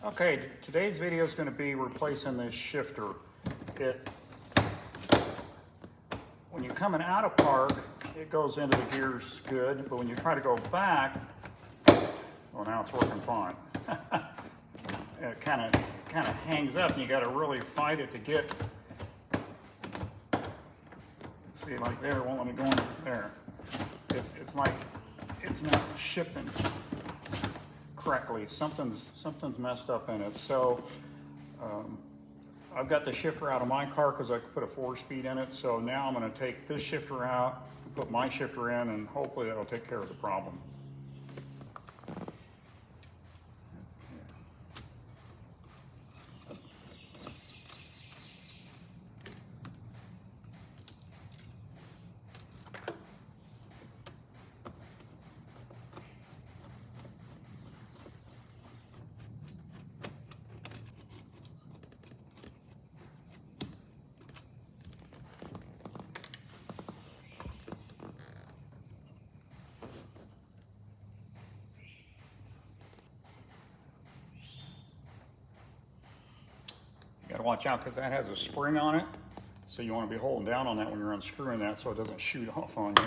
Okay, today's video is going to be replacing this shifter. When you're coming out of park, it goes into the gears good, but when you try to go back, well, now it's working fine. It kind of hangs up, and you got to really fight it to get. See, like there, it won't let me go in there. It's like it's not shifting correctly. Something's messed up in it. So I've got the shifter out of my car because I could put a 4-speed in it. So now I'm going to take this shifter out, put my shifter in, and hopefully that'll take care of the problem. You got to watch out because that has a spring on it, so you want to be holding down on that when you're unscrewing that so it doesn't shoot off on you.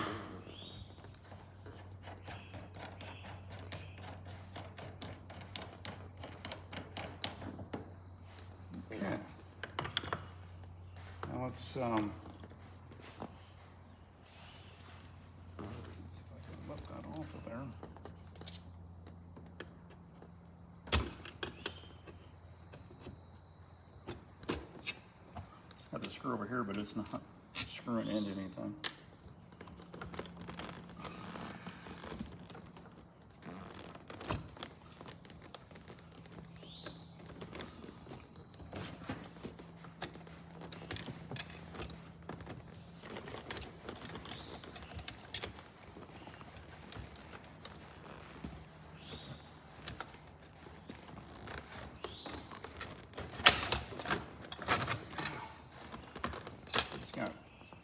Okay. Now let's see if I can lift that off of there. Got the screw over here, but it's not screwing into anything.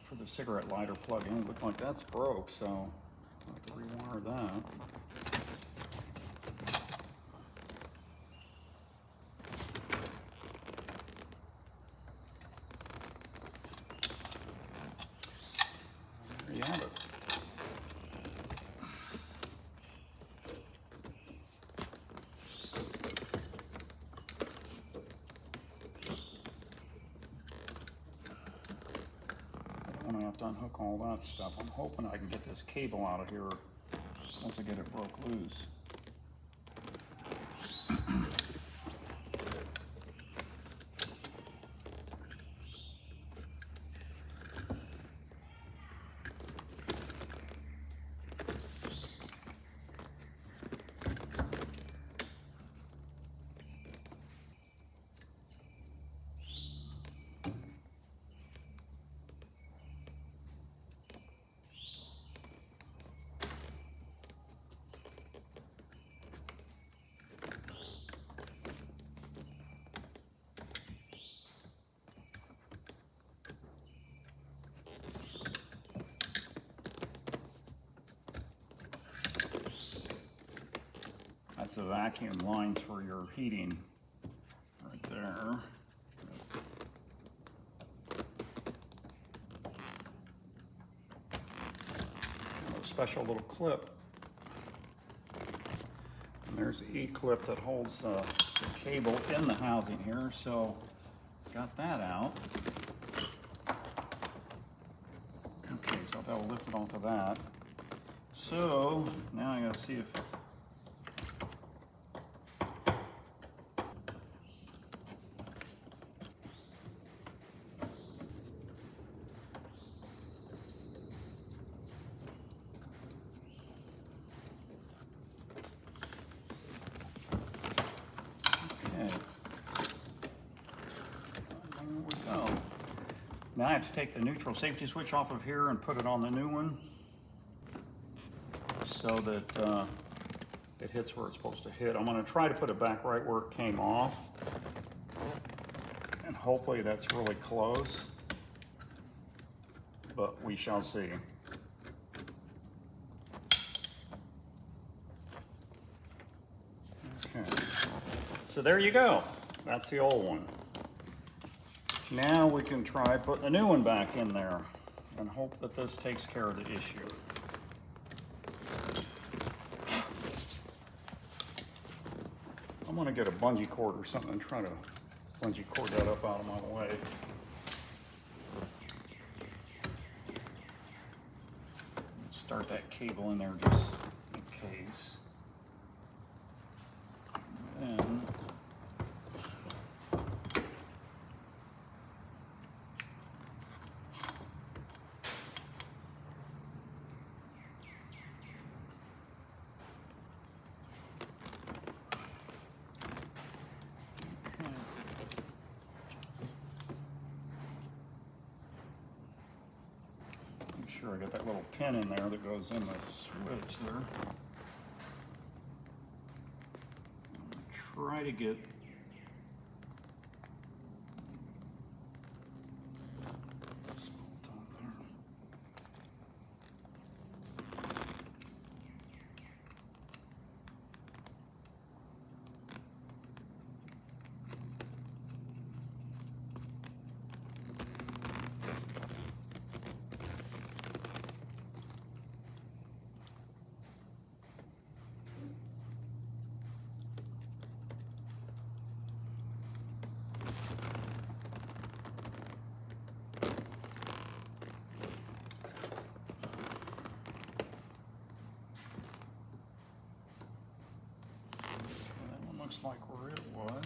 For the cigarette lighter plug-in, it looks like that's broke, so I'll have to rewire that. There you have it. When I have to unhook all that stuff, I'm hoping I can get this cable out of here once I get it broke loose. That's the vacuum lines for your heating right there. A special little clip. And there's the E-clip that holds the cable in the housing here. So got that out. Okay, so that'll lift it off of that. So now I gotta see if now I have to take the neutral safety switch off of here and put it on the new one so that it hits where it's supposed to hit. I'm going to try to put it back right where it came off, and hopefully that's really close, but we shall see. Okay, So there you go. That's the old one. Now we can try putting a new one back in there and hope that this takes care of the issue. I'm gonna get a bungee cord or something and try to bungee cord that up out of my way. Start that cable in there just in case. And then sure I got that little pin in there that goes in the switch there. Try to get this bolt on there. Looks like where it was.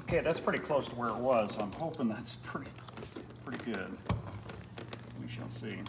Okay, that's pretty close to where it was. I'm hoping that's pretty good. We shall see.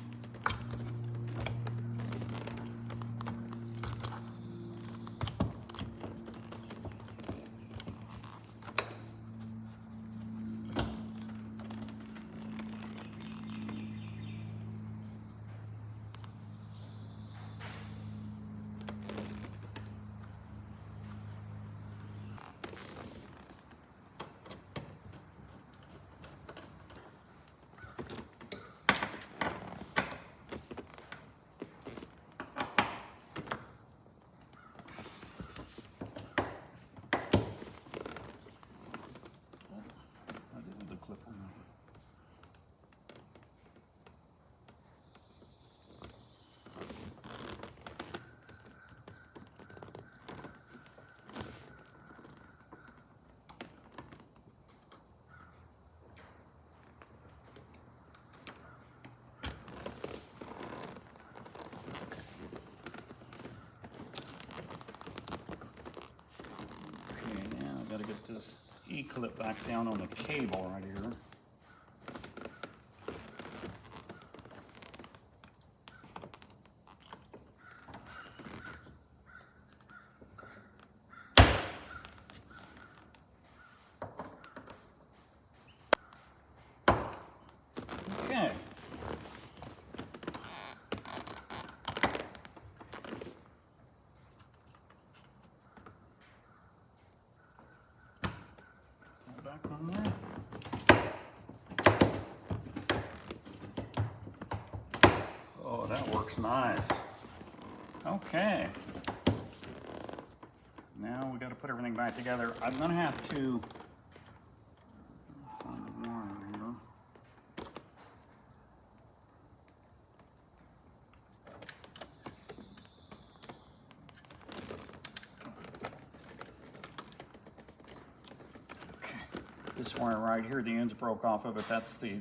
Got to get this E-clip back down on the cable right here. Okay. Back on there. Oh, that works nice. Okay. Now we got to put everything back together. I'm going to have to find the wire here. This wire right here, the ends broke off of it. That's the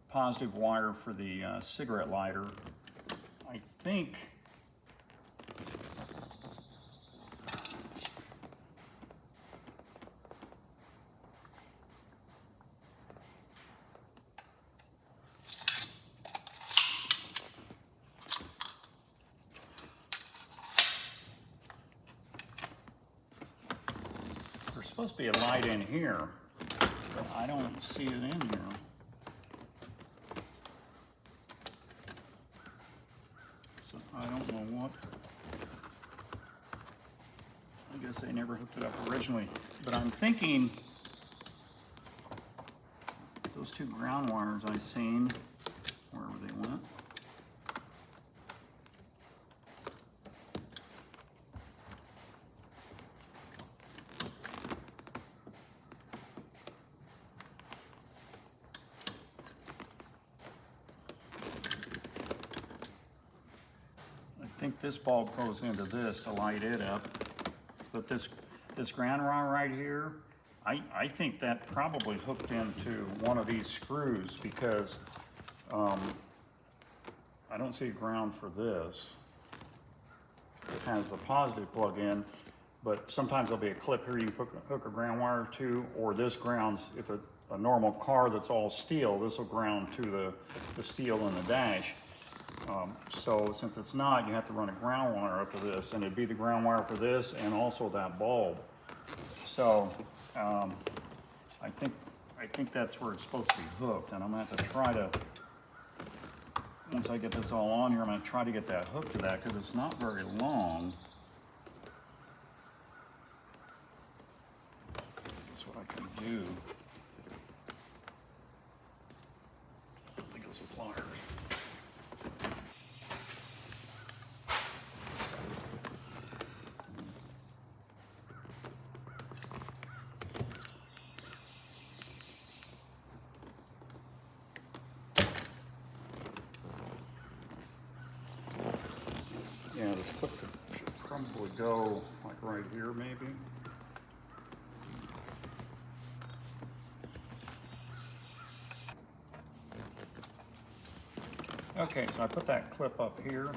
positive wire for the cigarette lighter. I think supposed to be a light in here, but I don't see it in here. So I don't know what. I guess they never hooked it up originally, but I'm thinking those two ground wires I seen, wherever they went. I think this bulb goes into this to light it up, but this ground wire right here, I think that probably hooked into one of these screws because I don't see a ground for this. It has the positive plug in, but sometimes there'll be a clip here you can hook a ground wire to, or this grounds, if a normal car that's all steel, this will ground to the steel in the dash. So since it's not, you have to run a ground wire up to this, and it'd be the ground wire for this and also that bulb. So I think that's where it's supposed to be hooked, and I'm gonna have to try to, once I get this all on here, I'm gonna try to get that hooked to that because it's not very long. That's what I can do. I think it's some pliers. Yeah, this clip should probably go like right here, maybe. Okay, so I put that clip up here,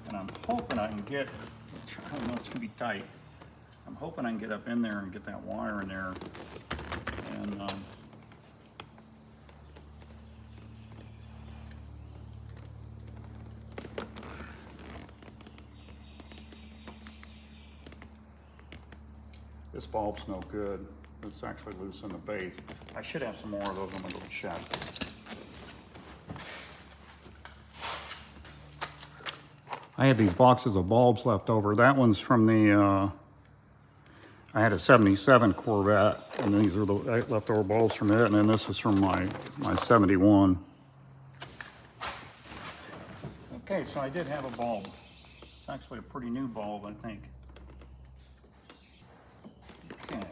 and I'm hoping I can get, I don't know, it's gonna be tight. I'm hoping I can get up in there and get that wire in there. And this bulb's no good. It's actually loose in the base. I should have some more of those. I'm gonna go check. I had these boxes of bulbs left over. That one's from the, I had a 77 Corvette, and these are the leftover bulbs from it, and then this is from my 71. Okay, so I did have a bulb. It's actually a pretty new bulb, I think. Okay,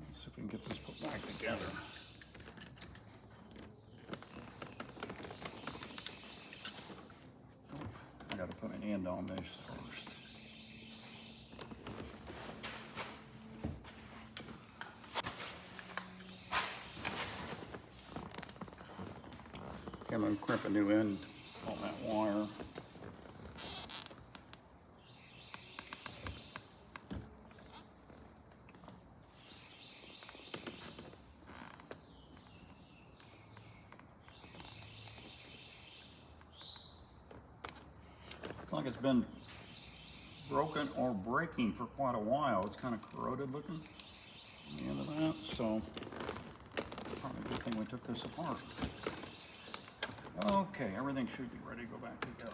let's see if we can get this put back together. I gotta put an end on this first. Okay, I'm gonna crimp a new end on that wire. Like it's been broken or breaking for quite a while. It's kind of corroded looking on the end of that, so probably a good thing we took this apart. Okay, everything should be ready to go back together.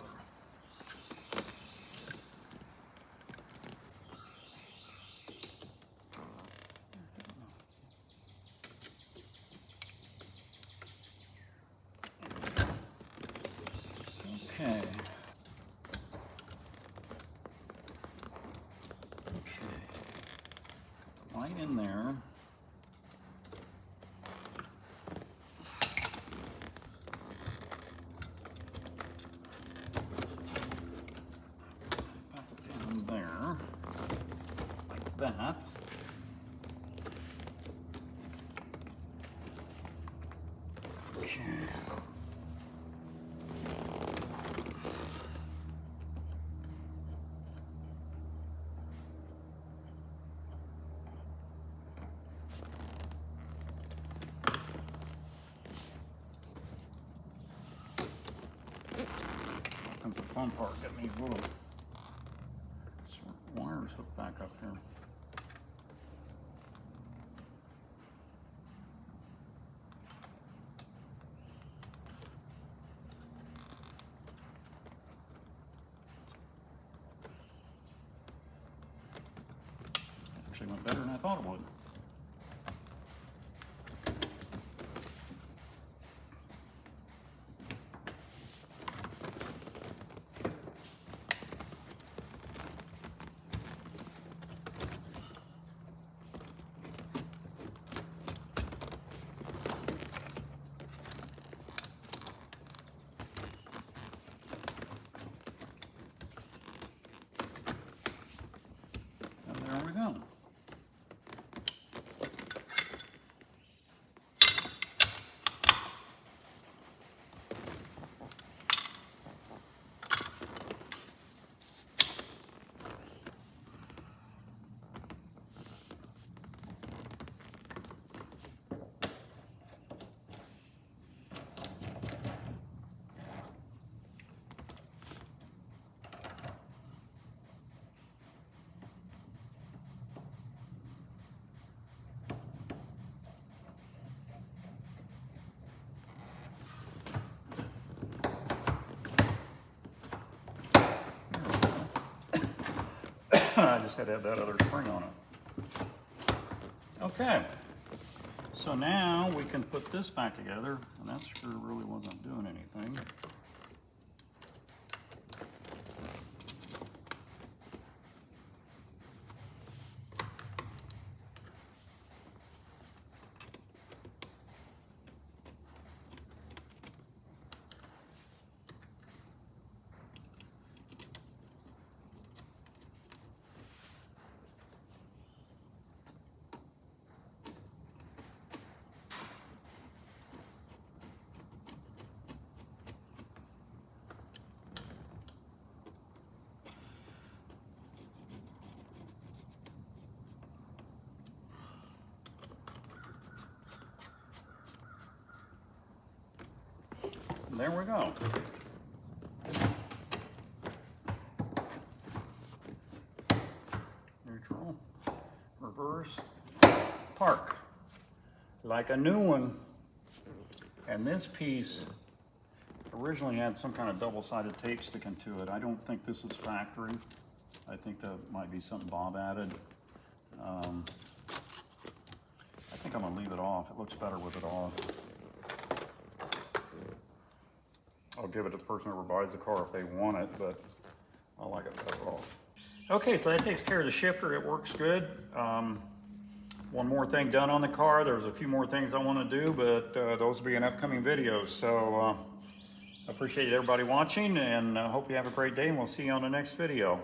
Okay. Light in there. Back down there, like that. Okay. Comes the fun part, get me little wires hooked back up here. actually went better than I thought it would. There we go. I just had to have that other spring on it. Okay, so now we can put this back together, and that screw really wasn't doing anything. There we go. Neutral, reverse, park. Like a new one. And this piece originally had some kind of double-sided tape sticking to it. I don't think this is factory. I think that might be something Bob added. I think I'm gonna leave it off. It looks better with it off. I'll give it to the person who buys the car if they want it, but I like it better off. Okay, so that takes care of the shifter. It works good. One more thing done on the car. There's a few more things I want to do, but those will be in upcoming videos. So I appreciate everybody watching, and I hope you have a great day, and we'll see you on the next video.